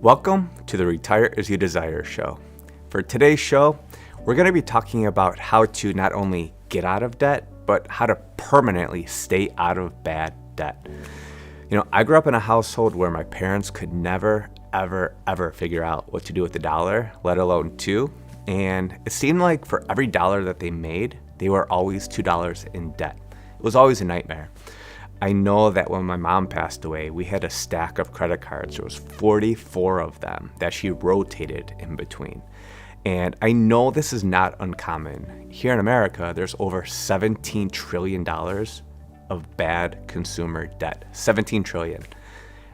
Welcome to the Retire As You Desire show. For today's show, we're going to be talking about how to not only get out of debt, but how to permanently stay out of bad debt. I grew up in a household where my parents could never, ever figure out what to do with the dollar, let alone two. And it seemed like for every dollar that they made, they were always $2 in debt. It was always a nightmare. I know that when my mom passed away, we had a stack of credit cards. There was 44 of them that she rotated in between. And I know this is not uncommon. Here in America, there's over $17 trillion of bad consumer debt. 17 trillion.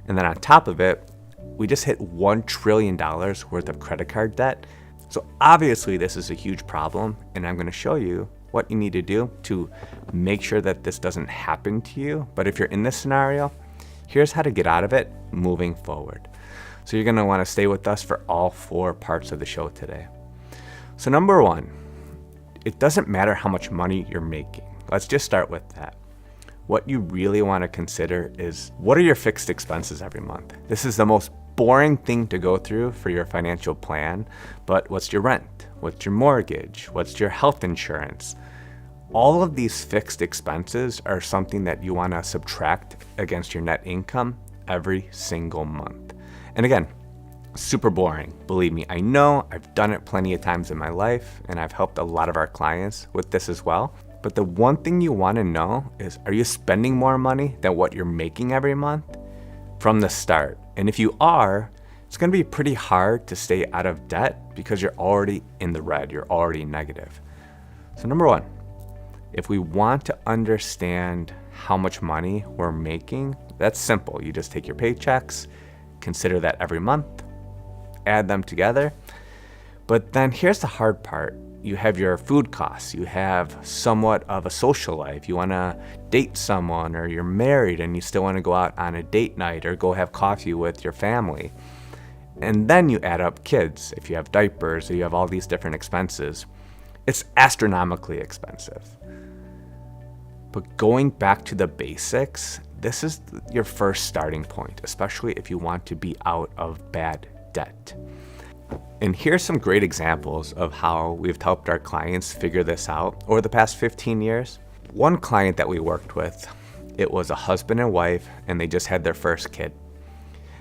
And then on top of it, we just hit $1 trillion worth of credit card debt. So obviously this is a huge problem, and I'm going to show you what you need to do to make sure that this doesn't happen to you. But if you're in this scenario, here's how to get out of it moving forward. So you're going to want to stay with us for all four parts of the show today. So number one, it doesn't matter how much money you're making. Let's just start with that. What you really want to consider is, what are your fixed expenses every month? This is the most boring thing to go through for your financial plan, but what's your rent? What's your mortgage? What's your health insurance? All of these fixed expenses are something that you want to subtract against your net income every single month. And again, super boring. Believe me, I know. I've done it plenty of times in my life, and I've helped a lot of our clients with this as well. But the one thing you want to know is, are you spending more money than what you're making every month from the start? And if you are, it's going to be pretty hard to stay out of debt because you're already in the red. You're already negative. So number one, if we want to understand how much money we're making, that's simple. You just take your paychecks, consider that every month, add them together. But then here's the hard part. You have your food costs. You have somewhat of a social life. You want to date someone, or you're married and you still want to go out on a date night or go have coffee with your family. And then you add up kids. If you have diapers, or you have all these different expenses, it's astronomically expensive. But going back to the basics, this is your first starting point, especially if you want to be out of bad debt. And here's some great examples of how we've helped our clients figure this out over the past 15 years. One client that we worked with, it was a husband and wife, and they just had their first kid.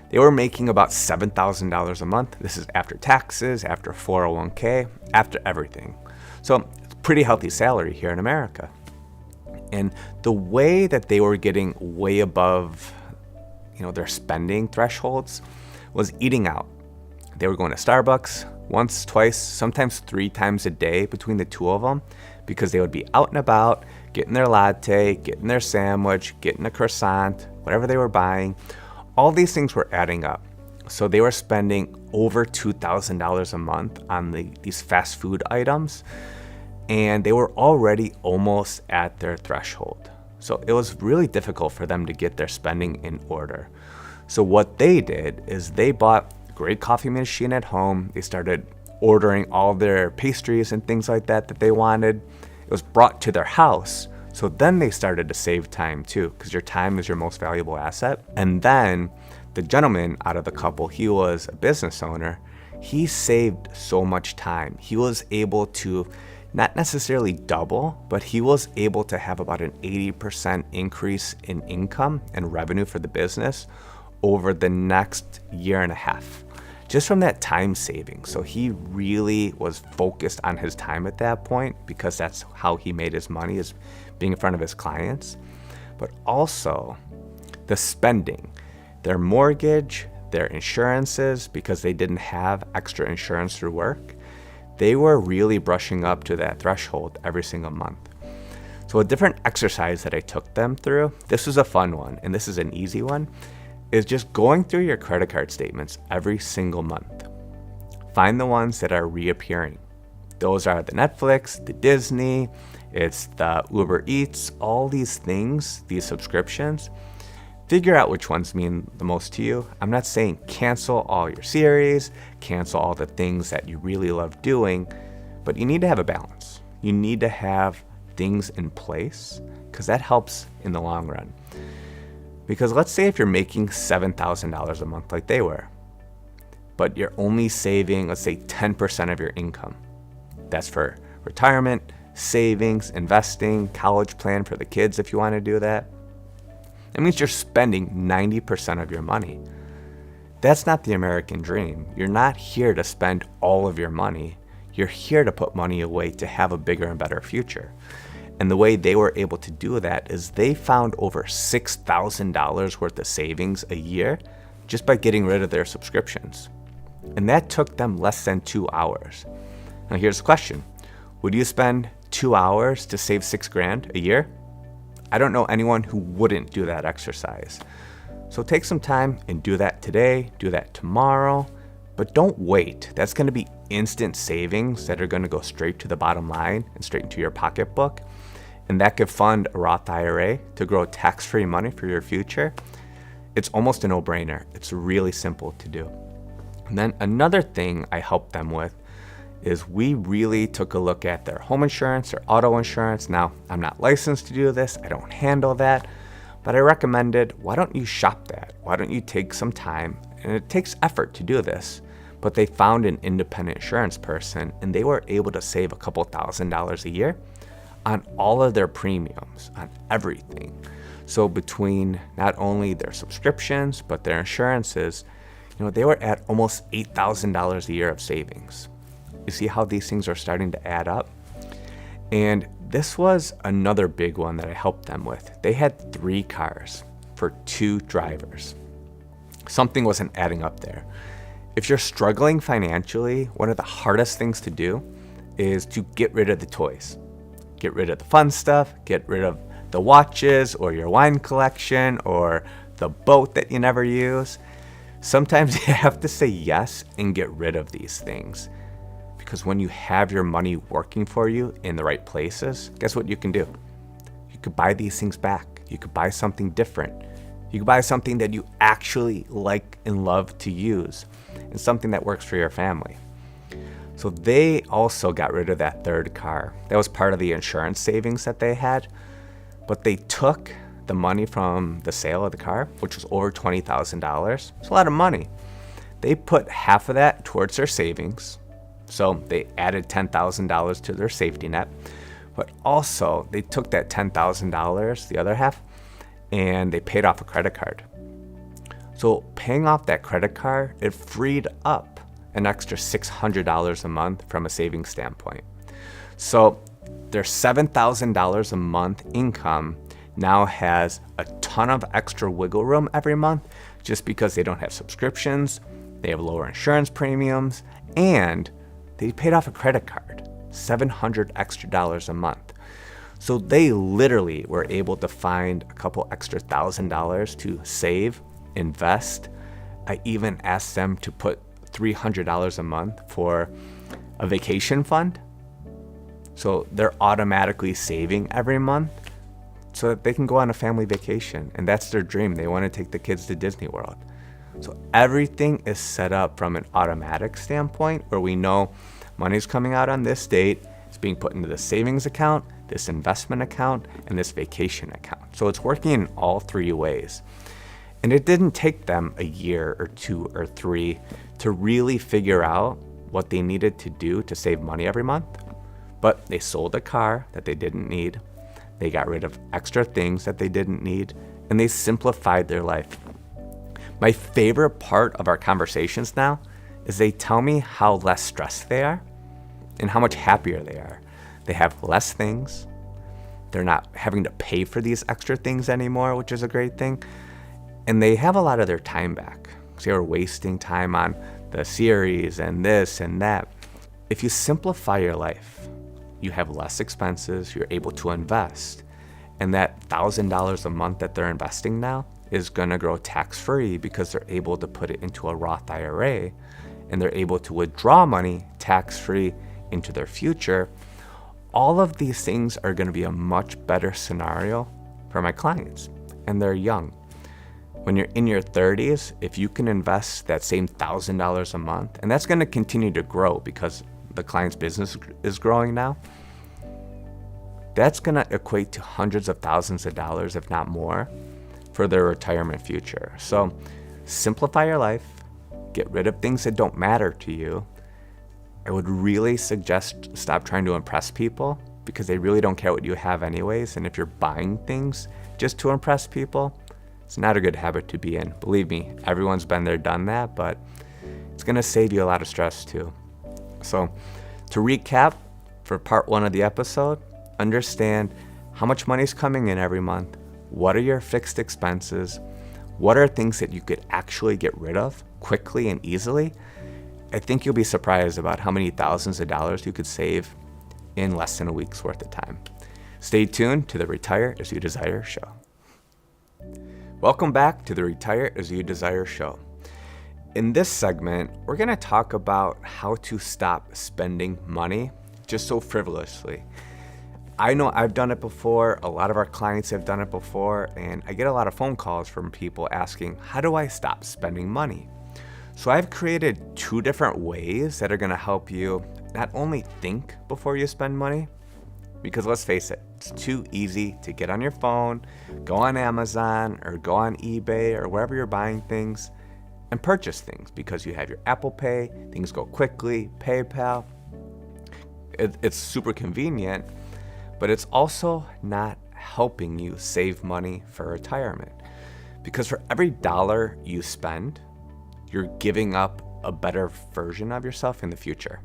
They were making about $7,000 a month. This is after taxes, after 401k, after everything. So it's a pretty healthy salary here in America. And the way that they were getting way above, their spending thresholds was eating out. They were going to Starbucks once, twice, sometimes 3 times a day between the two of them, because they would be out and about, getting their latte, getting their sandwich, getting a croissant, whatever they were buying. All these things were adding up. So they were spending over $2,000 a month on these fast food items, and they were already almost at their threshold. So it was really difficult for them to get their spending in order. So what they did is they bought great coffee machine at home. They started ordering all their pastries and things like that they wanted. It was brought to their house. So then they started to save time too, because your time is your most valuable asset. And then the gentleman out of the couple, he was a business owner. He saved so much time. He was able to not necessarily double, but he was able to have about an 80% increase in income and revenue for the business over the next year and a half, just from that time saving. So he really was focused on his time at that point, because that's how he made his money, is being in front of his clients. But also the spending, their mortgage, their insurances, because they didn't have extra insurance through work, they were really brushing up to that threshold every single month. So a different exercise that I took them through, this was a fun one, and this is an easy one, is just going through your credit card statements every single month. Find the ones that are reappearing. Those are the Netflix, the Disney, it's the Uber Eats, all these things, these subscriptions. Figure out which ones mean the most to you. I'm not saying cancel all your series, cancel all the things that you really love doing, but you need to have a balance. You need to have things in place, because that helps in the long run. Because let's say if you're making $7,000 a month like they were, but you're only saving, let's say, 10% of your income. That's for retirement, savings, investing, college plan for the kids if you want to do that. It means you're spending 90% of your money. That's not the American dream. You're not here to spend all of your money. You're here to put money away to have a bigger and better future. And the way they were able to do that is they found over $6,000 worth of savings a year just by getting rid of their subscriptions. And that took them less than 2 hours. Now here's the question. Would you spend 2 hours to save $6,000 a year? I don't know anyone who wouldn't do that exercise. So take some time and do that today, do that tomorrow, but don't wait. That's going to be instant savings that are going to go straight to the bottom line and straight into your pocketbook. And that could fund a Roth IRA to grow tax-free money for your future. It's almost a no-brainer. It's really simple to do. And then another thing I helped them with is we really took a look at their home insurance, their auto insurance. Now, I'm not licensed to do this. I don't handle that. But I recommended, why don't you shop that? Why don't you take some time? And it takes effort to do this. But they found an independent insurance person, and they were able to save a couple $1,000s a year on all of their premiums, on everything. So between not only their subscriptions, but their insurances, they were at almost $8,000 a year of savings. You see how these things are starting to add up? And this was another big one that I helped them with. They had 3 cars for 2 drivers. Something wasn't adding up there. If you're struggling financially, one of the hardest things to do is to get rid of the toys. Get rid of the fun stuff, get rid of the watches or your wine collection or the boat that you never use. Sometimes you have to say yes and get rid of these things. Because when you have your money working for you in the right places, guess what you can do? You could buy these things back. You could buy something different. You could buy something that you actually like and love to use and something that works for your family. So they also got rid of that 3rd car. That was part of the insurance savings that they had. But they took the money from the sale of the car, which was over $20,000. It's a lot of money. They put half of that towards their savings. So they added $10,000 to their safety net. But also they took that $10,000, the other half, and they paid off a credit card. So paying off that credit card, it freed up an extra $600 a month from a savings standpoint. So their $7,000 a month income now has a ton of extra wiggle room every month just because they don't have subscriptions, they have lower insurance premiums, and they paid off a credit card, $700 extra a month. So they literally were able to find a couple extra $1,000 to save, invest. I even asked them to put $300 a month for a vacation fund. So they're automatically saving every month so that they can go on a family vacation. And that's their dream. They want to take the kids to Disney World. So everything is set up from an automatic standpoint where we know money's coming out on this date, it's being put into the savings account, this investment account, and this vacation account. So it's working in all 3 ways. And it didn't take them a year or 2 or 3 to really figure out what they needed to do to save money every month. But they sold a car that they didn't need. They got rid of extra things that they didn't need, and they simplified their life. My favorite part of our conversations now is they tell me how less stressed they are and how much happier they are. They have less things. They're not having to pay for these extra things anymore, which is a great thing. And they have a lot of their time back because they were wasting time on the series and this and that. If you simplify your life, you have less expenses, you're able to invest. And that $1,000 a month that they're investing now is going to grow tax-free because they're able to put it into a Roth IRA and they're able to withdraw money tax-free into their future. All of these things are going to be a much better scenario for my clients, and they're young. When you're in your 30s, if you can invest that same $1,000 a month, and that's going to continue to grow because the client's business is growing now, that's going to equate to hundreds of thousands of dollars, if not more, for their retirement future. So simplify your life, get rid of things that don't matter to you, I would really suggest stop trying to impress people because they really don't care what you have anyways. And if you're buying things just to impress people, it's not a good habit to be in. Believe me, everyone's been there, done that, but it's gonna save you a lot of stress too. So to recap for part 1 of the episode, understand how much money is coming in every month. What are your fixed expenses? What are things that you could actually get rid of quickly and easily? I think you'll be surprised about how many thousands of dollars you could save in less than a week's worth of time. Stay tuned to the Retire As You Desire show. Welcome back to the Retire As You Desire show. In this segment, we're going to talk about how to stop spending money just so frivolously. I know I've done it before, a lot of our clients have done it before, and I get a lot of phone calls from people asking, how do I stop spending money? So I've created 2 different ways that are going to help you not only think before you spend money, because let's face it, it's too easy to get on your phone, go on Amazon or go on eBay or wherever you're buying things and purchase things because you have your Apple Pay, things go quickly, PayPal. It's super convenient, but it's also not helping you save money for retirement. Because for every dollar you spend, you're giving up a better version of yourself in the future.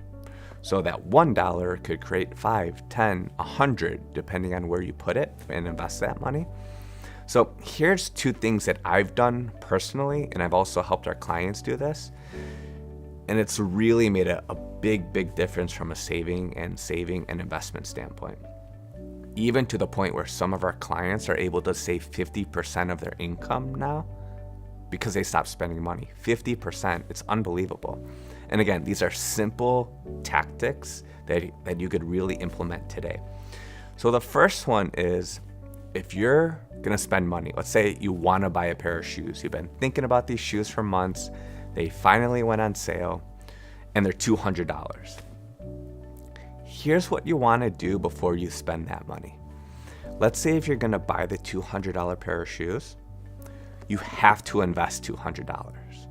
So that $1 could create 5, 10, 100, depending on where you put it and invest that money. So here's 2 things that I've done personally, and I've also helped our clients do this. And it's really made a big difference from a saving and investment standpoint. Even to the point where some of our clients are able to save 50% of their income now because they stopped spending money. 50%, it's unbelievable. And again, these are simple tactics that you could really implement today. So the first one is, if you're gonna spend money, let's say you wanna buy a pair of shoes. You've been thinking about these shoes for months. They finally went on sale and they're $200. Here's what you wanna do before you spend that money. Let's say if you're gonna buy the $200 pair of shoes, you have to invest $200.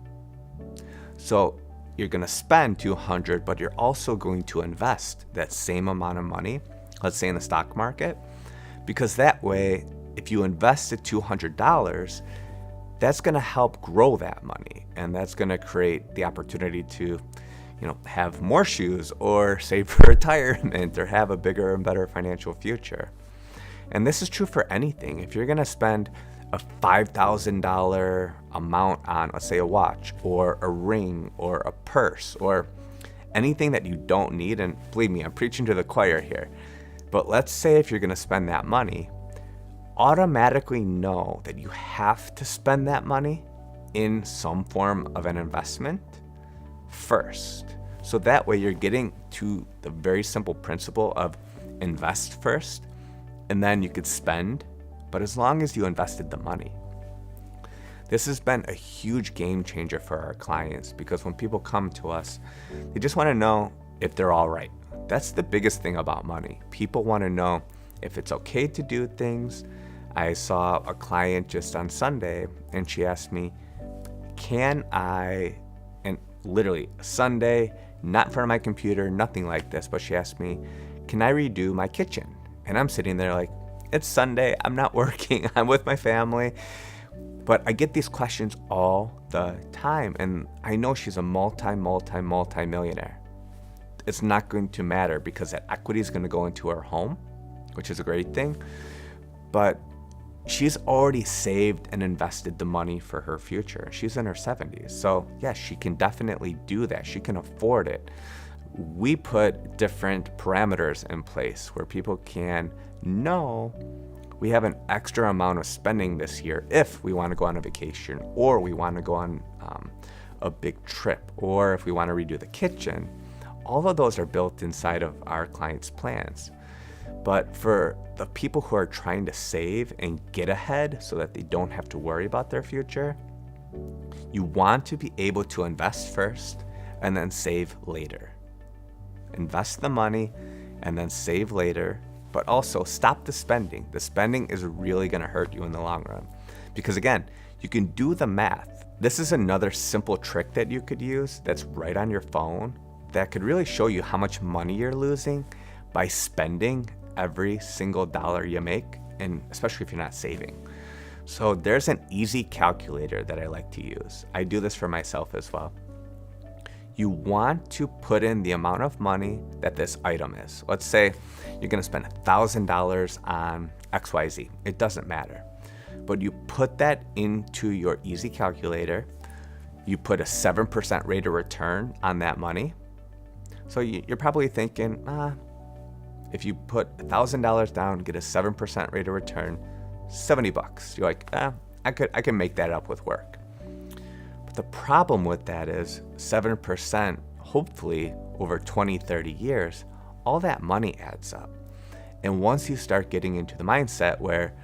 So you're gonna spend $200, but you're also going to invest that same amount of money, let's say in the stock market, because that way, if you invest the $200, that's gonna help grow that money, and that's gonna create the opportunity to, have more shoes or save for retirement or have a bigger and better financial future. And this is true for anything. If you're gonna spend a $5,000 amount on, let's say, a watch or a ring or a purse or anything that you don't need, and believe me, I'm preaching to the choir here, but let's say if you're gonna spend that money, automatically know that you have to spend that money in some form of an investment first. So that way you're getting to the very simple principle of invest first, and then you could spend, but as long as you invested the money. This has been a huge game changer for our clients because when people come to us, they just want to know if they're all right. That's the biggest thing about money. People want to know if it's okay to do things. I saw a client just on Sunday and she asked me, can I, and literally Sunday, not in front of my computer, nothing like this, but she asked me, can I redo my kitchen? And I'm sitting there like, it's Sunday, I'm not working, I'm with my family. But I get these questions all the time, and I know she's a multi-millionaire. It's not going to matter because that equity is going to go into her home, which is a great thing. But she's already saved and invested the money for her future. She's in her 70s. So yes, she can definitely do that. She can afford it. We put different parameters in place where people can know we have an extra amount of spending this year if we want to go on a vacation, or we want to go on a big trip, or if we want to redo the kitchen. All of those are built inside of our clients' plans. But for the people who are trying to save and get ahead so that they don't have to worry about their future, you want to be able to invest first and then save later. Invest the money and then save later, but also stop the spending. The spending is really going to hurt you in the long run. Because again, you can do the math. This is another simple trick that you could use that's right on your phone that could really show you how much money you're losing by spending every single dollar you make, and especially if you're not saving. So there's an easy calculator that I like to use. I do this for myself as well. You want to put in the amount of money that this item is. Let's say you're gonna spend $1,000 on XYZ. It doesn't matter. But you put that into your easy calculator. You put a 7% rate of return on that money. So you're probably thinking, if you put $1,000 down, get a 7% rate of return, $70. You're like, I can make that up with work. But the problem with that is 7%, hopefully over 20, 30 years, all that money adds up. And once you start getting into the mindset where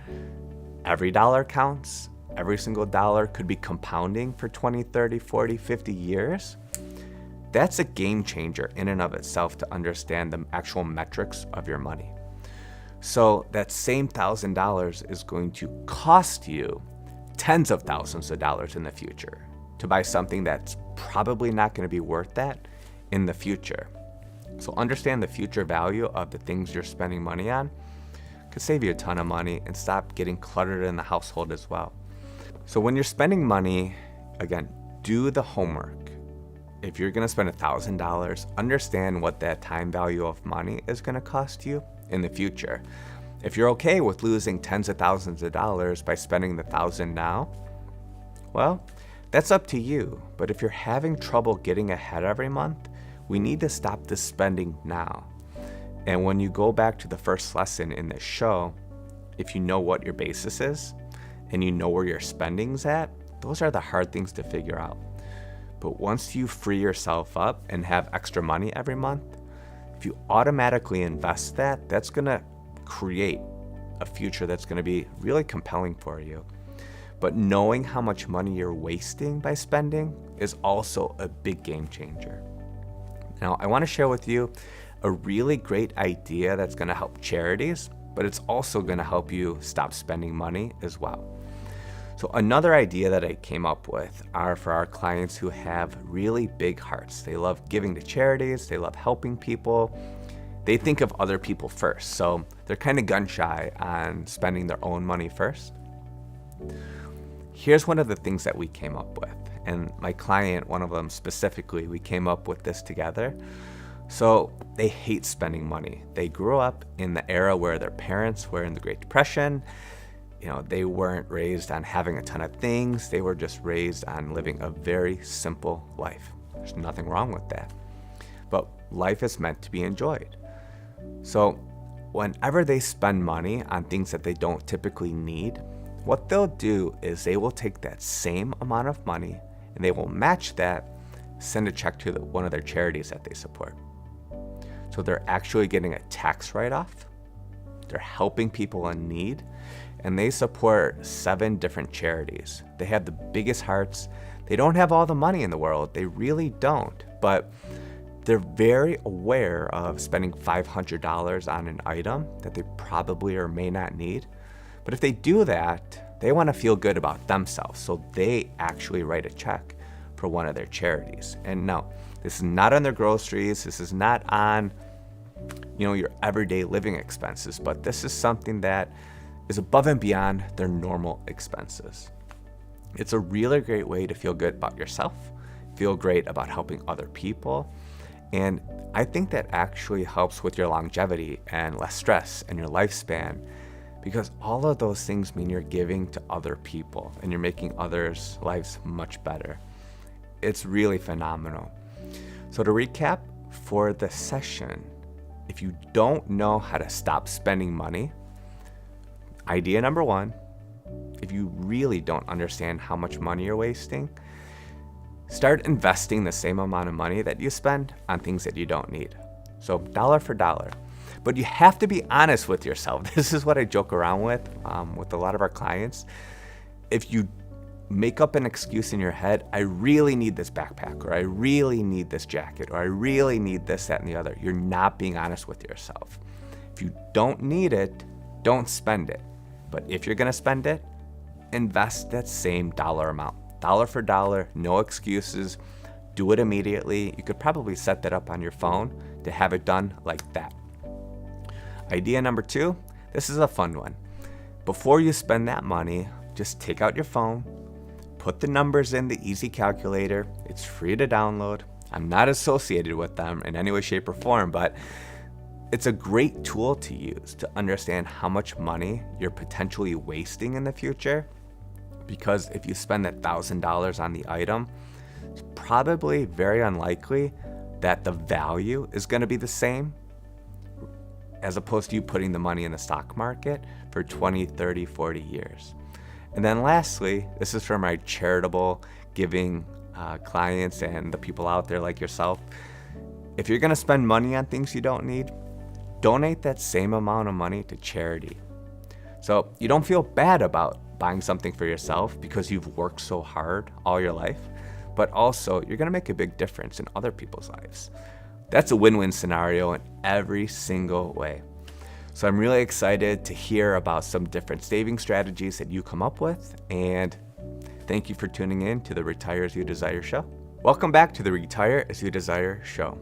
every dollar counts, every single dollar could be compounding for 20, 30, 40, 50 years, that's a game changer in and of itself to understand the actual metrics of your money. So that same $1,000 is going to cost you tens of thousands of dollars in the future to buy something that's probably not going to be worth that in the future. So understand the future value of the things you're spending money on could save you a ton of money and stop getting cluttered in the household as well. So when you're spending money, again, do the homework. If you're going to spend $1,000, understand what that time value of money is going to cost you in the future. If you're okay with losing tens of thousands of dollars by spending the $1,000 now, well, that's up to you. But if you're having trouble getting ahead every month, we need to stop the spending now. And when you go back to the first lesson in this show, if you know what your basis is and you know where your spending's at, those are the hard things to figure out. But once you free yourself up and have extra money every month, if you automatically invest that, that's going to create a future that's going to be really compelling for you. But knowing how much money you're wasting by spending is also a big game changer. Now, I want to share with you a really great idea that's going to help charities, but it's also going to help you stop spending money as well. So another idea that I came up with are for our clients who have really big hearts. They love giving to charities, they love helping people. They think of other people first, so they're kind of gun shy on spending their own money first. Here's one of the things that we came up with, and my client, one of them specifically, we came up with this together. So they hate spending money. They grew up in the era where their parents were in the Great Depression. They weren't raised on having a ton of things. They were just raised on living a very simple life. There's nothing wrong with that. But life is meant to be enjoyed. So whenever they spend money on things that they don't typically need, what they'll do is they will take that same amount of money and they will match that, send a check to one of their charities that they support. So they're actually getting a tax write-off. They're helping people in need. And they support 7 different charities. They have the biggest hearts. They don't have all the money in the world. They really don't. But they're very aware of spending $500 on an item that they probably or may not need. But if they do that, they want to feel good about themselves. So they actually write a check for one of their charities. And no, this is not on their groceries. This is not on, your everyday living expenses. But this is something that is above and beyond their normal expenses. It's a really great way to feel good about yourself, feel great about helping other people, and I think that actually helps with your longevity and less stress and your lifespan, because all of those things mean you're giving to other people and you're making others' lives much better. It's really phenomenal. So to recap, for the session, if you don't know how to stop spending money, idea number 1, if you really don't understand how much money you're wasting, start investing the same amount of money that you spend on things that you don't need. So dollar for dollar. But you have to be honest with yourself. This is what I joke around with a lot of our clients. If you make up an excuse in your head, I really need this backpack, or I really need this jacket, or I really need this, that, and the other, you're not being honest with yourself. If you don't need it, don't spend it. But if you're going to spend it, invest that same dollar amount. Dollar for dollar, no excuses. Do it immediately. You could probably set that up on your phone to have it done like that. Idea number 2, this is a fun one. Before you spend that money, just take out your phone, put the numbers in the easy calculator. It's free to download. I'm not associated with them in any way, shape, or form, but it's a great tool to use to understand how much money you're potentially wasting in the future. Because if you spend that $1,000 on the item, it's probably very unlikely that the value is going to be the same as opposed to you putting the money in the stock market for 20, 30, 40 years. And then lastly, this is for my charitable giving clients and the people out there like yourself. If you're going to spend money on things you don't need, donate that same amount of money to charity. So you don't feel bad about buying something for yourself because you've worked so hard all your life, but also you're going to make a big difference in other people's lives. That's a win-win scenario in every single way. So I'm really excited to hear about some different saving strategies that you come up with, and thank you for tuning in to the Retire As You Desire show. Welcome back to the Retire As You Desire show.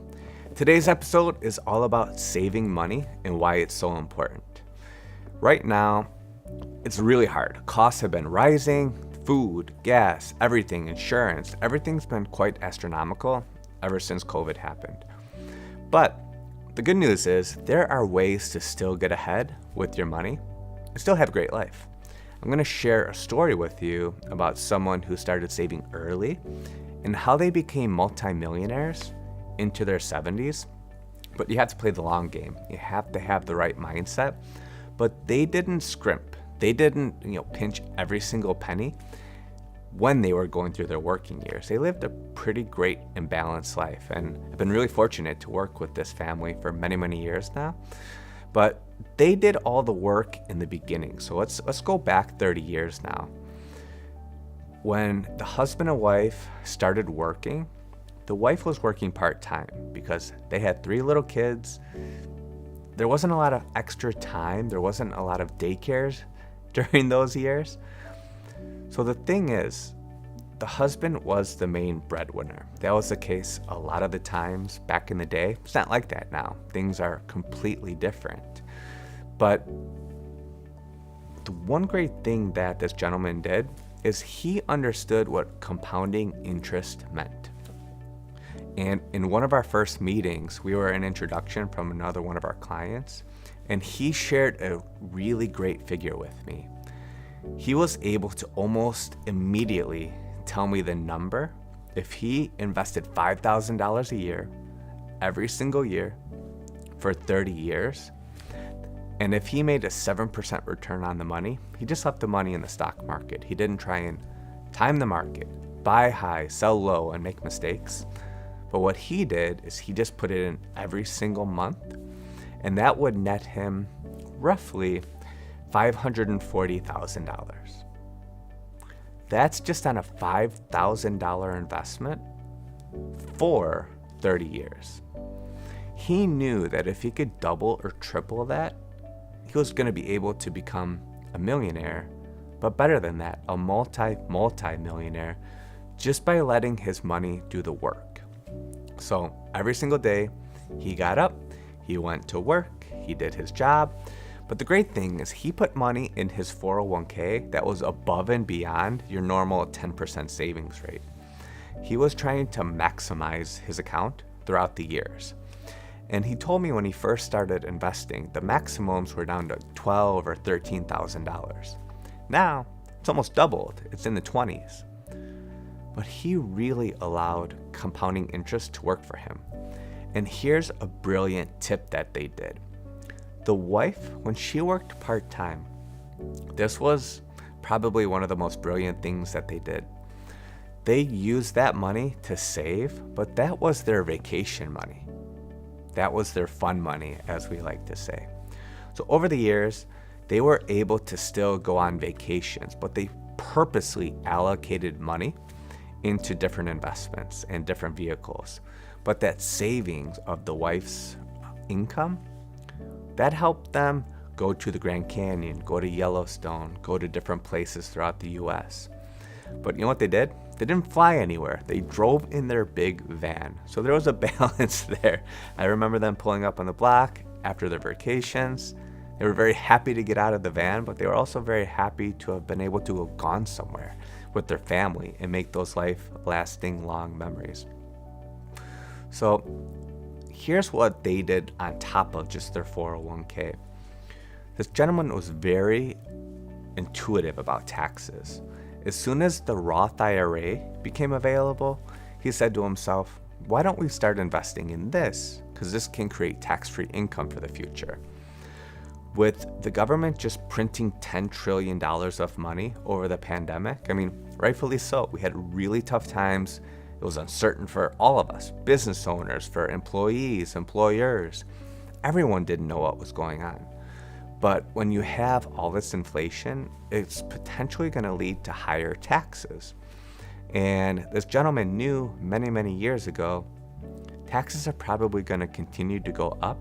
Today's episode is all about saving money and why it's so important. Right now, it's really hard. Costs have been rising, food, gas, everything, insurance, everything's been quite astronomical ever since COVID happened. But the good news is there are ways to still get ahead with your money and still have a great life. I'm going to share a story with you about someone who started saving early and how they became multimillionaires into their 70s. But you have to play the long game. You have to have the right mindset. But they didn't scrimp. They didn't, pinch every single penny when they were going through their working years. They lived a pretty great and balanced life, and I've been really fortunate to work with this family for many, many years now. But they did all the work in the beginning. So let's go back 30 years now. When the husband and wife started working, the wife was working part-time because they had 3 little kids. There wasn't a lot of extra time. There wasn't a lot of daycares during those years. So the thing is, the husband was the main breadwinner. That was the case a lot of the times back in the day. It's not like that now. Things are completely different. But the one great thing that this gentleman did is he understood what compounding interest meant. And in one of our first meetings, we were an introduction from another one of our clients, and he shared a really great figure with me. He was able to almost immediately tell me the number if he invested $5,000 a year, every single year, for 30 years. And if he made a 7% return on the money, he just left the money in the stock market. He didn't try and time the market, buy high, sell low, and make mistakes. But what he did is he just put it in every single month, and that would net him roughly $540,000. That's just on a $5,000 investment for 30 years. He knew that if he could double or triple that, he was going to be able to become a millionaire, but better than that, a multi-millionaire, just by letting his money do the work. So every single day, he got up, he went to work, he did his job. But the great thing is he put money in his 401k that was above and beyond your normal 10% savings rate. He was trying to maximize his account throughout the years. And he told me when he first started investing, the maximums were down to $12,000 or $13,000. Now, it's almost doubled. It's in the 20s. But he really allowed compounding interest to work for him. And here's a brilliant tip that they did. The wife, when she worked part-time, this was probably one of the most brilliant things that they did. They used that money to save, but that was their vacation money. That was their fun money, as we like to say. So over the years, they were able to still go on vacations, but they purposely allocated money into different investments and different vehicles. But that savings of the wife's income, that helped them go to the Grand Canyon, go to Yellowstone, go to different places throughout the US. But you know what they did? They didn't fly anywhere. They drove in their big van. So there was a balance there. I remember them pulling up on the block after their vacations. They were very happy to get out of the van, but they were also very happy to have been able to have gone somewhere with their family and make those life-lasting long memories. So here's what they did on top of just their 401k. This gentleman was very intuitive about taxes. As soon as the Roth IRA became available, he said to himself, why don't we start investing in this? Because this can create tax-free income for the future. With the government just printing $10 trillion of money over the pandemic, I mean, rightfully so. We had really tough times. It was uncertain for all of us, business owners, for employees, employers. Everyone didn't know what was going on. But when you have all this inflation, it's potentially going to lead to higher taxes. And this gentleman knew many, many years ago, taxes are probably going to continue to go up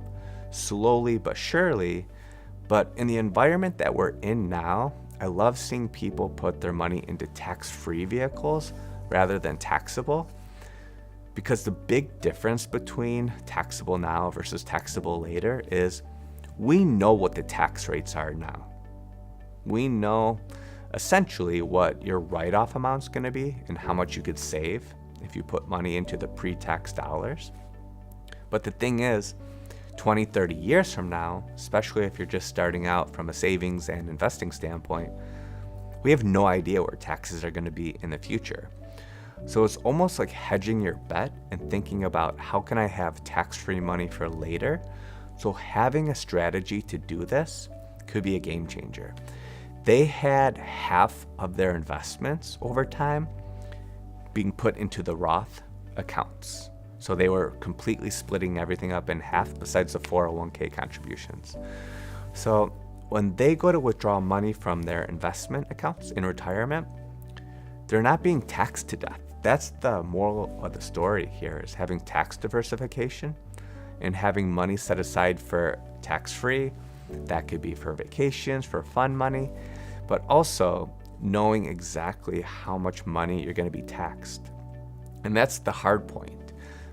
slowly but surely. But in the environment that we're in now, I love seeing people put their money into tax-free vehicles rather than taxable, because the big difference between taxable now versus taxable later is we know what the tax rates are now. We know essentially what your write-off amount's going to be and how much you could save if you put money into the pre-tax dollars. But the thing is, 20, 30 years from now, especially if you're just starting out from a savings and investing standpoint, we have no idea where taxes are going to be in the future. So it's almost like hedging your bet and thinking about how can I have tax-free money for later. So having a strategy to do this could be a game changer. They had half of their investments over time being put into the Roth accounts. So they were completely splitting everything up in half besides the 401k contributions. So when they go to withdraw money from their investment accounts in retirement, they're not being taxed to death. That's the moral of the story here, is having tax diversification and having money set aside for tax-free. That could be for vacations, for fun money, but also knowing exactly how much money you're going to be taxed. And that's the hard point.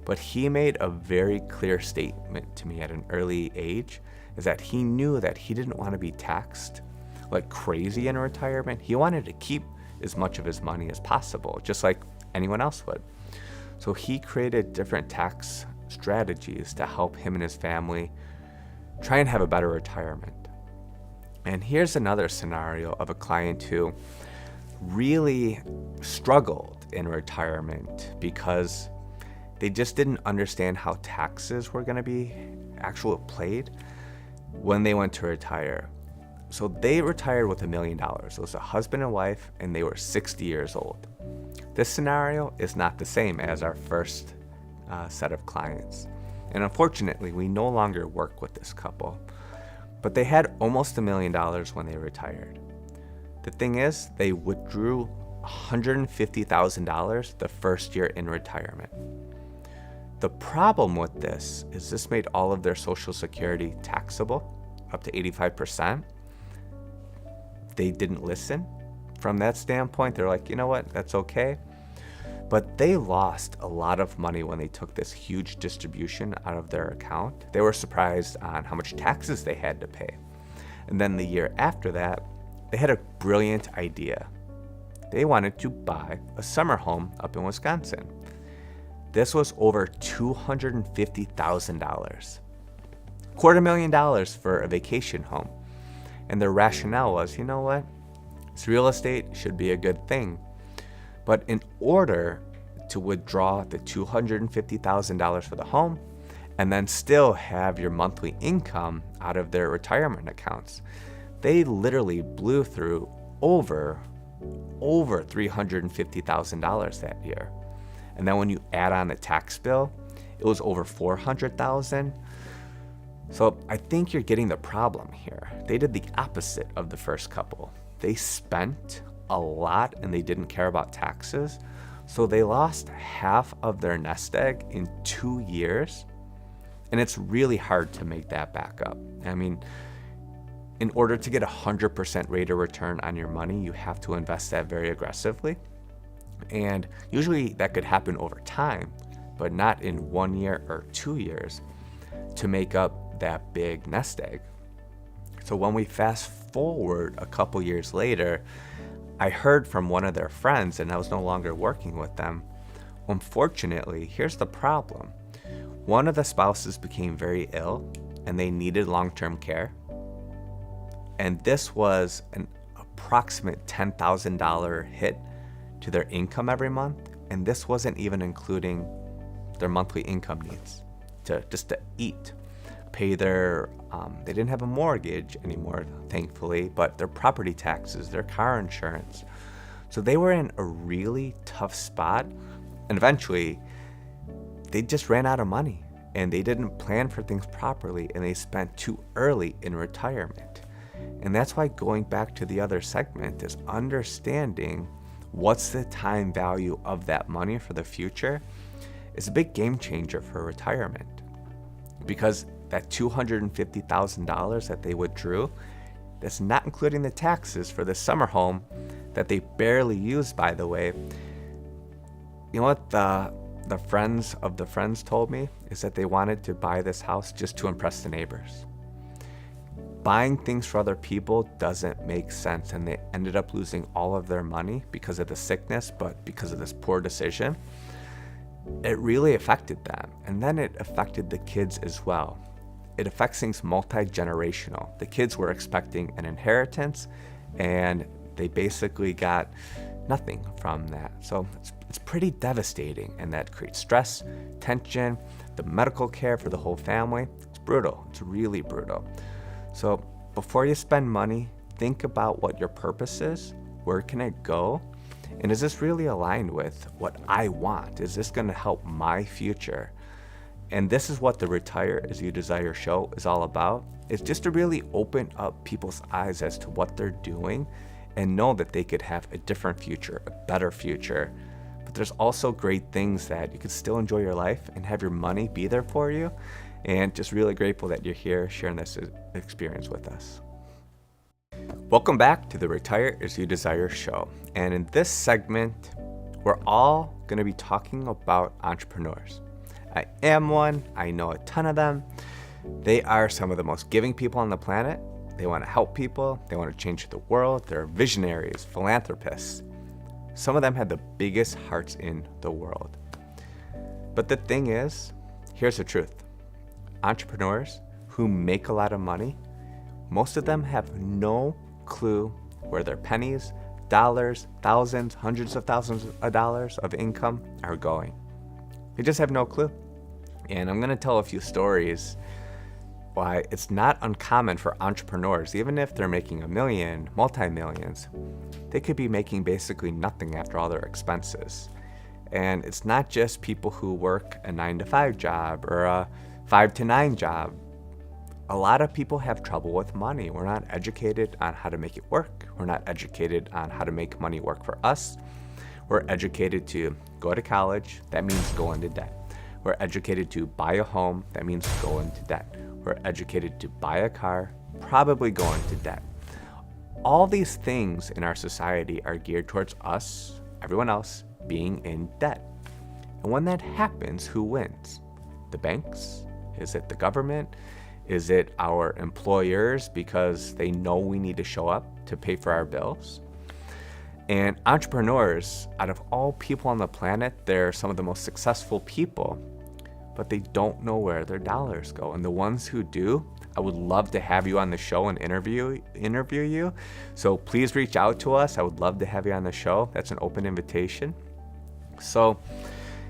But he made a very clear statement to me at an early age, is that he knew that he didn't want to be taxed like crazy in retirement. He wanted to keep as much of his money as possible, just like anyone else would. So he created different tax strategies to help him and his family try and have a better retirement. And here's another scenario of a client who really struggled in retirement because they just didn't understand how taxes were going to be actually played when they went to retire. So they retired with $1 million. It was a husband and wife, and they were 60 years old. This scenario is not the same as our first set of clients. And unfortunately, we no longer work with this couple. But they had almost $1 million when they retired. The thing is, they withdrew $150,000 the first year in retirement. The problem with this is this made all of their Social Security taxable, up to 85%. They didn't listen. From that standpoint, they're like, you know what, that's okay. But they lost a lot of money when they took this huge distribution out of their account. They were surprised on how much taxes they had to pay. And then the year after that, they had a brilliant idea. They wanted to buy a summer home up in Wisconsin. This was over $250,000. $250,000 for a vacation home. And their rationale was, you know what? This real estate should be a good thing. But in order to withdraw the $250,000 for the home and then still have your monthly income out of their retirement accounts, they literally blew through over $350,000 that year. And then when you add on the tax bill, it was over $400,000. So I think you're getting the problem here. They did the opposite of the first couple. They spent a lot and they didn't care about taxes. So they lost half of their nest egg in 2 years. And it's really hard to make that back up. I mean, in order to get 100% rate of return on your money, you have to invest that very aggressively. And usually that could happen over time, but not in 1 year or 2 years to make up that big nest egg. So when we fast forward a couple years later, I heard from one of their friends, and I was no longer working with them. Unfortunately, here's the problem. One of the spouses became very ill and they needed long-term care. And this was an approximate $10,000 hit to their income every month. And this wasn't even including their monthly income needs just to eat, pay their, they didn't have a mortgage anymore, thankfully, but their property taxes, their car insurance. So they were in a really tough spot. And eventually they just ran out of money and they didn't plan for things properly and they spent too early in retirement. And that's why going back to the other segment is understanding what's the time value of that money for the future is a big game changer for retirement. Because that $250,000 that they withdrew, that's not including the taxes for the summer home that they barely used, by the way. You know what the friends of the friends told me is that they wanted to buy this house just to impress the neighbors. Buying things for other people doesn't make sense, and they ended up losing all of their money because of the sickness, but because of this poor decision. It really affected them, and then it affected the kids as well. It affects things multi-generational. The kids were expecting an inheritance, and they basically got nothing from that. So it's pretty devastating, and that creates stress, tension, the medical care for the whole family. It's brutal. It's really brutal. So before you spend money, think about what your purpose is. Where can it go? And is this really aligned with what I want? Is this going to help my future? And this is what the Retire As You Desire show is all about. It's just to really open up people's eyes as to what they're doing and know that they could have a different future, a better future. But there's also great things that you can still enjoy your life and have your money be there for you. And just really grateful that you're here sharing this experience with us. Welcome back to the Retire As You Desire show. And in this segment, we're all going to be talking about entrepreneurs. I am one. I know a ton of them. They are some of the most giving people on the planet. They want to help people. They want to change the world. They're visionaries, philanthropists. Some of them have the biggest hearts in the world. But the thing is, here's the truth. Entrepreneurs who make a lot of money, most of them have no clue where their pennies, dollars, thousands, hundreds of thousands of dollars of income are going. They just have no clue. And I'm going to tell a few stories why it's not uncommon for entrepreneurs, even if they're making $1 million, multi-millions, they could be making basically nothing after all their expenses. And it's not just people who work a 9-to-5 job or a 5-to-9 job. A lot of people have trouble with money. We're not educated on how to make it work. We're not educated on how to make money work for us. We're educated to go to college. That means go into debt. We're educated to buy a home. That means go into debt. We're educated to buy a car, probably go into debt. All these things in our society are geared towards us, everyone else, being in debt. And when that happens, who wins? The banks? Is it the government? Is it our employers because they know we need to show up to pay for our bills? And entrepreneurs, out of all people on the planet, they're some of the most successful people, but they don't know where their dollars go. And the ones who do, I would love to have you on the show and interview you. So please reach out to us. I would love to have you on the show. That's an open invitation. So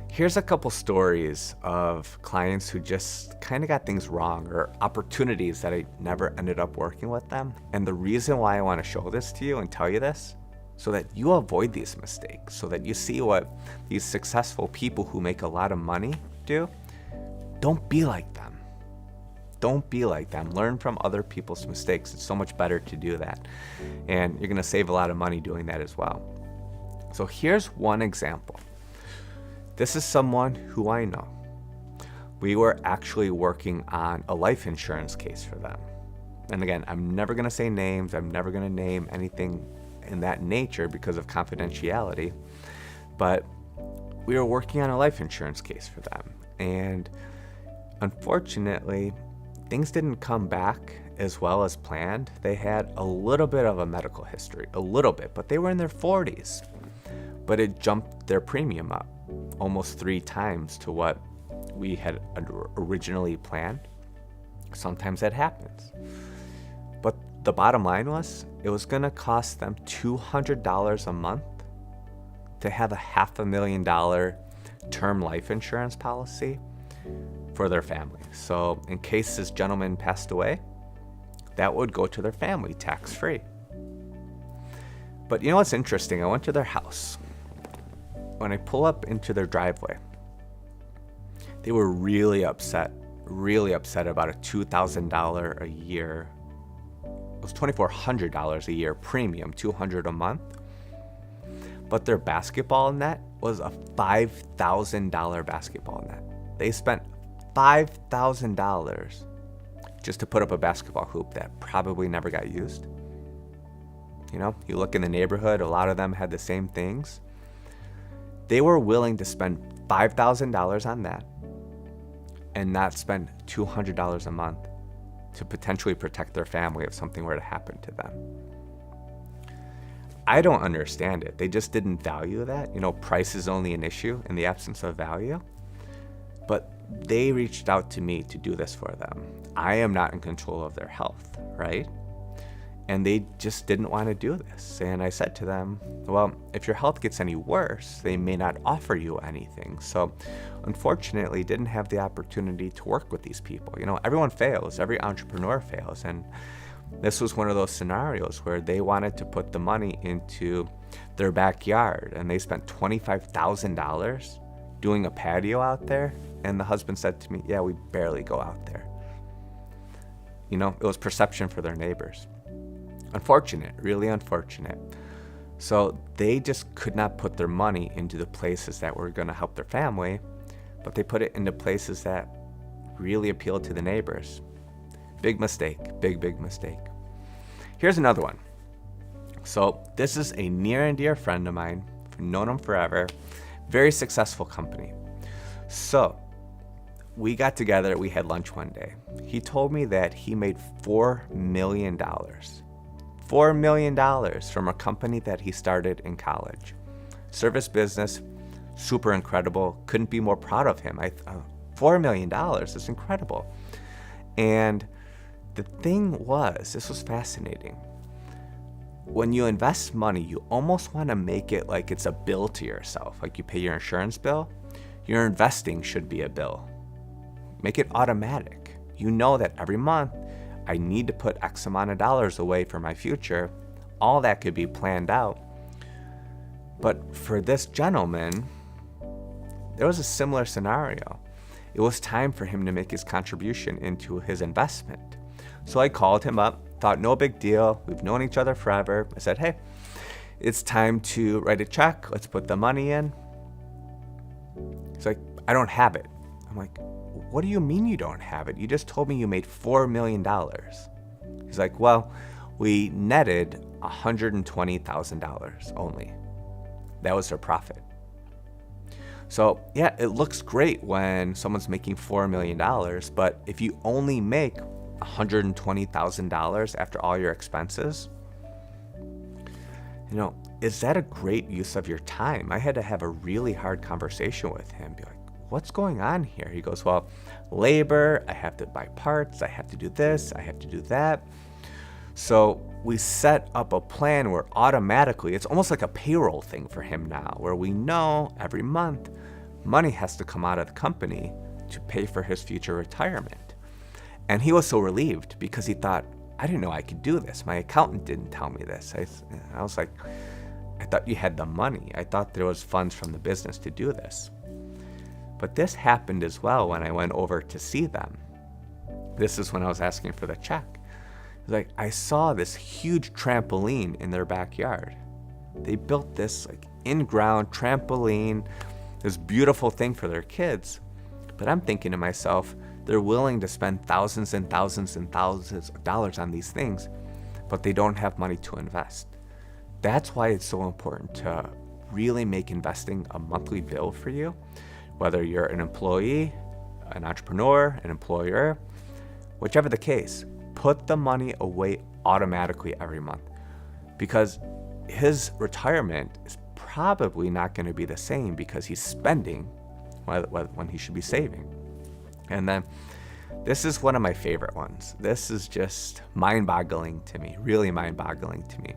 here's a couple stories of clients who just kind of got things wrong, or opportunities that I never ended up working with them. And the reason why I want to show this to you and tell you this, so that you avoid these mistakes, so that you see what these successful people who make a lot of money do. Don't be like them. Don't be like them. Learn from other people's mistakes. It's so much better to do that. And you're going to save a lot of money doing that as well. So here's one example. This is someone who I know. We were actually working on a life insurance case for them. And again, I'm never going to say names. I'm never going to name anything in that nature because of confidentiality. But we were working on a life insurance case for them. And unfortunately, things didn't come back as well as planned. They had a little bit of a medical history, a little bit, but they were in their 40s. But it jumped their premium up almost 3 times to what we had originally planned. Sometimes that happens. But the bottom line was, it was going to cost them $200 a month to have a $500,000 term life insurance policy for their family. So in case this gentleman passed away, that would go to their family tax-free. But you know what's interesting? I went to their house. When I pull up into their driveway, they were really upset about a $2,000 a year. It was $2,400 a year premium, $200 a month. But their basketball net was a $5,000 basketball net. They spent $5,000 just to put up a basketball hoop that probably never got used. You know, you look in the neighborhood, a lot of them had the same things. They were willing to spend $5,000 on that and not spend $200 a month to potentially protect their family if something were to happen to them. I don't understand it. They just didn't value that. You know, price is only an issue in the absence of value. But they reached out to me to do this for them. I am not in control of their health, right? And they just didn't want to do this. And I said to them, well, if your health gets any worse, they may not offer you anything. So unfortunately, didn't have the opportunity to work with these people. You know, everyone fails, every entrepreneur fails. And this was one of those scenarios where they wanted to put the money into their backyard, and they spent $25,000 doing a patio out there. And the husband said to me, yeah, we barely go out there. You know, it was perception for their neighbors. Unfortunate, really unfortunate. So they just could not put their money into the places that were going to help their family, but they put it into places that really appealed to the neighbors. Big mistake, big mistake. Here's another one. So this is a near and dear friend of mine. I've known him forever. Very successful company. So we got together, we had lunch one day. He told me that he made $4 million. $4 million from a company that he started in college. Service business, super incredible. Couldn't be more proud of him. $4 million is incredible. And the thing was, this was fascinating. When you invest money, you almost want to make it like it's a bill to yourself. Like you pay your insurance bill, your investing should be a bill. Make it automatic. You know that every month, I need to put X amount of dollars away for my future. All that could be planned out. But for this gentleman, there was a similar scenario. It was time for him to make his contribution into his investment. So I called him up, thought no big deal. We've known each other forever. I said, hey, it's time to write a check. Let's put the money in. He's like, I don't have it. I'm like, what do you mean you don't have it? You just told me you made $4 million. He's like, well, we netted $120,000 only. That was their profit. So yeah, it looks great when someone's making $4 million, but if you only make $120,000 after all your expenses, you know, is that a great use of your time? I had to have a really hard conversation with him, be like, what's going on here? He goes, well, labor, I have to buy parts, I have to do this, I have to do that. So we set up a plan where automatically, it's almost like a payroll thing for him now, where we know every month money has to come out of the company to pay for his future retirement. And he was so relieved because he thought, I didn't know I could do this. My accountant didn't tell me this. I was like, I thought you had the money. I thought there was funds from the business to do this. But this happened as well when I went over to see them. This is when I was asking for the check. Like, I saw this huge trampoline in their backyard. They built this like in-ground trampoline, this beautiful thing for their kids. But I'm thinking to myself, They're willing to spend thousands and thousands and thousands of dollars on these things, but they don't have money to invest. That's why it's so important to really make investing a monthly bill for you, whether you're an employee, an entrepreneur, an employer, whichever the case. Put the money away automatically every month, because his retirement is probably not going to be the same because he's spending when he should be saving. And then this is one of my favorite ones. This is just mind-boggling to me, really mind-boggling to me.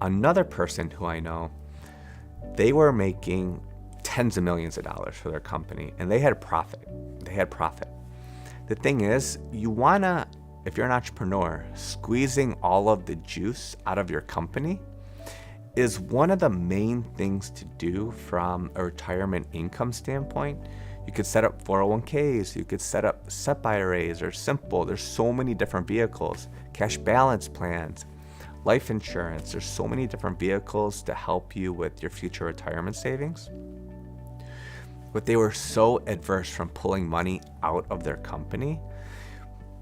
Another person who I know, they were making tens of millions of dollars for their company, and they had profit. The thing is, if you're an entrepreneur, squeezing all of the juice out of your company is one of the main things to do from a retirement income standpoint. You could set up 401ks, you could set up SEP IRAs or simple. There's so many different vehicles, cash balance plans, life insurance. There's so many different vehicles to help you with your future retirement savings. But they were so adverse from pulling money out of their company,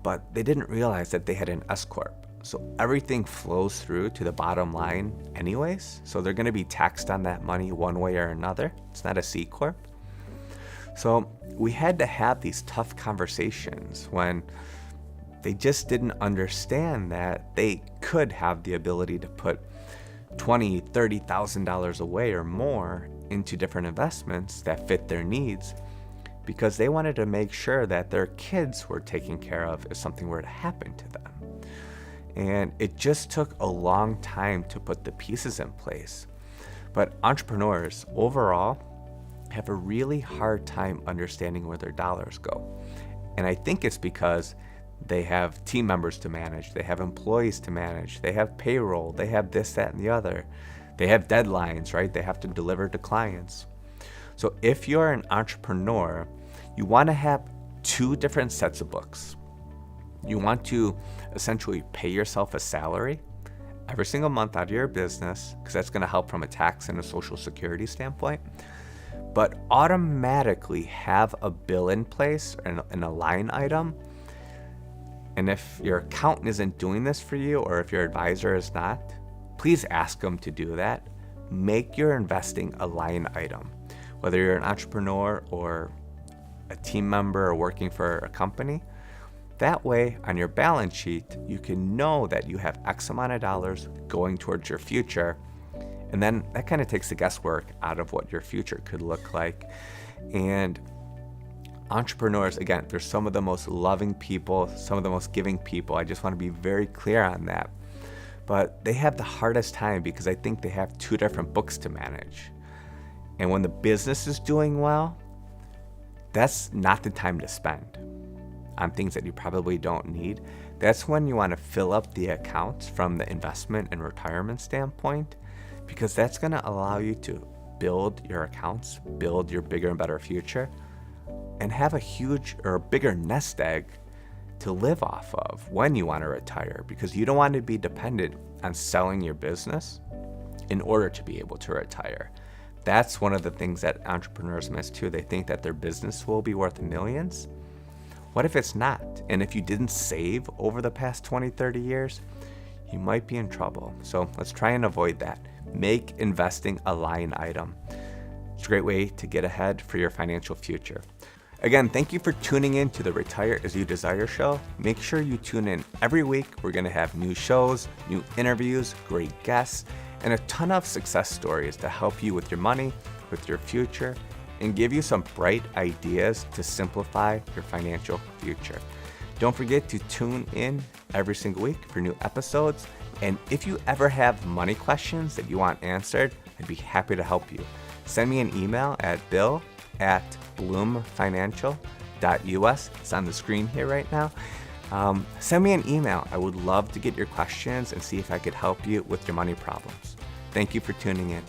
but they didn't realize that they had an S Corp. So everything flows through to the bottom line anyways. So they're going to be taxed on that money one way or another. It's not a C Corp. So we had to have these tough conversations when they just didn't understand that they could have the ability to put $20,000, $30,000 away or more into different investments that fit their needs, because they wanted to make sure that their kids were taken care of if something were to happen to them. And it just took a long time to put the pieces in place. But entrepreneurs overall have a really hard time understanding where their dollars go. And I think it's because they have team members to manage, they have employees to manage, they have payroll, they have this, that, and the other. They have deadlines, right? They have to deliver to clients. So if you're an entrepreneur, you want to have two different sets of books. You want to essentially pay yourself a salary every single month out of your business, because that's going to help from a tax and a social security standpoint, but automatically have a bill in place and a line item. And if your accountant isn't doing this for you, or if your advisor is not, please ask them to do that. Make your investing a line item, whether you're an entrepreneur or a team member or working for a company. That way, on your balance sheet, you can know that you have X amount of dollars going towards your future. And then that kind of takes the guesswork out of what your future could look like. And entrepreneurs, again, they're some of the most loving people, some of the most giving people. I just want to be very clear on that. But they have the hardest time because I think they have two different books to manage. And when the business is doing well, that's not the time to spend on things that you probably don't need. That's when you want to fill up the accounts from the investment and retirement standpoint, because that's going to allow you to build your accounts, build your bigger and better future, and have a huge or a bigger nest egg to live off of when you want to retire, because you don't want to be dependent on selling your business in order to be able to retire. That's one of the things that entrepreneurs miss too. They think that their business will be worth millions. What if it's not? And if you didn't save over the past 20, 30 years, you might be in trouble. So let's try and avoid that. Make investing a line item. It's a great way to get ahead for your financial future. Again, thank you for tuning in to the Retire As You Desire show. Make sure you tune in every week. We're going to have new shows, new interviews, great guests, and a ton of success stories to help you with your money, with your future, and give you some bright ideas to simplify your financial future. Don't forget to tune in every single week for new episodes. And if you ever have money questions that you want answered, I'd be happy to help you. Send me an email at bill@bloomfinancial.us. It's on the screen here right now. Send me an email. I would love to get your questions and see if I could help you with your money problems. Thank you for tuning in.